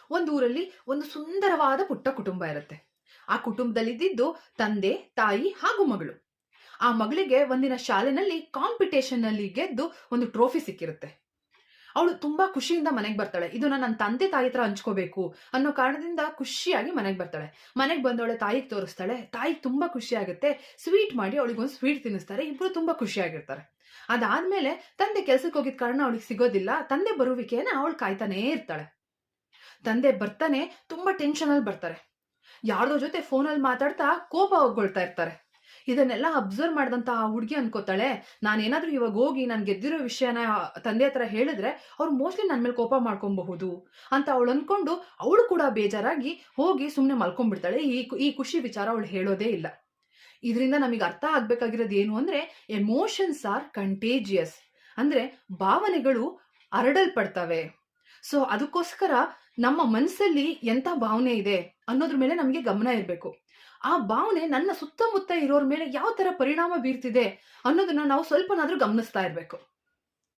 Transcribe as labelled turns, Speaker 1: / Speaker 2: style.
Speaker 1: ಒಂದು ಊರಲ್ಲಿ ಒಂದು ಸುಂದರವಾದ ಪುಟ್ಟ ಕುಟುಂಬ ಇರುತ್ತೆ. ಆ ಕುಟುಂಬದಲ್ಲಿದ್ದಿದ್ದು ತಂದೆ, ತಾಯಿ ಹಾಗೂ ಮಗಳು. ಆ ಮಗಳಿಗೆ ಒಂದಿನ ಶಾಲೆನಲ್ಲಿ ಕಾಂಪಿಟೇಷನ್ ಅಲ್ಲಿ ಗೆದ್ದು ಒಂದು ಟ್ರೋಫಿ ಸಿಕ್ಕಿರುತ್ತೆ. ಅವಳು ತುಂಬಾ ಖುಷಿಯಿಂದ ಮನೆಗೆ ಬರ್ತಾಳೆ. ಇದನ್ನ ನನ್ನ ತಂದೆ ತಾಯಿ ಹತ್ರ ಹಂಚ್ಕೋಬೇಕು ಅನ್ನೋ ಕಾರಣದಿಂದ ಖುಷಿಯಾಗಿ ಮನೆಗೆ ಬರ್ತಾಳೆ. ಮನೆಗೆ ಬಂದವಳೆ ತಾಯಿಗೆ ತೋರಿಸ್ತಾಳೆ. ತಾಯಿಗೆ ತುಂಬಾ ಖುಷಿ ಆಗುತ್ತೆ. ಸ್ವೀಟ್ ಮಾಡಿ ಅವಳಿಗೊಂದು ಸ್ವೀಟ್ ತಿನ್ನಿಸ್ತಾರೆ. ಇಬ್ರು ತುಂಬಾ ಖುಷಿಯಾಗಿರ್ತಾರೆ. ಅದಾದ್ಮೇಲೆ ತಂದೆ ಕೆಲ್ಸಕ್ಕೆ ಹೋಗಿದ ಕಾರಣ ಅವಳಿಗೆ ಸಿಗೋದಿಲ್ಲ. ತಂದೆ ಬರುವಿಕೆಯನ್ನ ಅವಳು ಕಾಯ್ತಾನೇ ಇರ್ತಾಳೆ. ತಂದೆ ಬರ್ತಾನೆ ತುಂಬಾ ಟೆನ್ಷನ್ ಅಲ್ಲಿ ಬರ್ತಾರೆ. ಯಾರ್ದೋ ಜೊತೆ ಫೋನಲ್ಲಿ ಮಾತಾಡ್ತಾ ಕೋಪ ಹೋಗ್ಕೊಳ್ತಾ ಇರ್ತಾರೆ. ಇದನ್ನೆಲ್ಲ ಅಬ್ಸರ್ವ್ ಮಾಡಿದಂತ ಆ ಹುಡುಗಿ ಅನ್ಕೋತಾಳೆ, ನಾನೇನಾದ್ರೂ ಇವಾಗ ಹೋಗಿ ನಾನು ಗೆದ್ದಿರೋ ವಿಷಯನ ತಂದೆ ಹತ್ರ ಹೇಳಿದ್ರೆ ಅವ್ರು ಮೋಸ್ಟ್ಲಿ ನನ್ನ ಮೇಲೆ ಕೋಪ ಮಾಡ್ಕೊಬಹುದು ಅಂತ ಅವಳು ಅನ್ಕೊಂಡು ಅವಳು ಕೂಡ ಬೇಜಾರಾಗಿ ಹೋಗಿ ಸುಮ್ಮನೆ ಮಲ್ಕೊಂಡ್ಬಿಡ್ತಾಳೆ. ಈ ಖುಷಿ ವಿಚಾರ ಅವಳು ಹೇಳೋದೇ ಇಲ್ಲ. ಇದರಿಂದ ನಮಗೆ ಅರ್ಥ ಆಗ್ಬೇಕಾಗಿರೋದು ಏನು ಅಂದ್ರೆ, ಎಮೋಷನ್ಸ್ ಆರ್ ಕಂಟೇಜಿಯಸ್. ಅಂದ್ರೆ ಭಾವನೆಗಳು ಹರಡಲ್ಪಡ್ತವೆ. ಸೊ ಅದಕ್ಕೋಸ್ಕರ ನಮ್ಮ ಮನಸ್ಸಲ್ಲಿ ಎಂತ ಭಾವನೆ ಇದೆ ಅನ್ನೋದ್ರ ಮೇಲೆ ನಮಗೆ ಗಮನ ಇರಬೇಕು. ಆ ಭಾವನೆ ನನ್ನ ಸುತ್ತಮುತ್ತ ಇರೋರ್ ಮೇಲೆ ಯಾವ ತರ ಪರಿಣಾಮ ಬೀರ್ತಿದೆ ಅನ್ನೋದನ್ನ ನಾವು ಸ್ವಲ್ಪನಾದ್ರೂ ಗಮನಿಸ್ತಾ ಇರ್ಬೇಕು.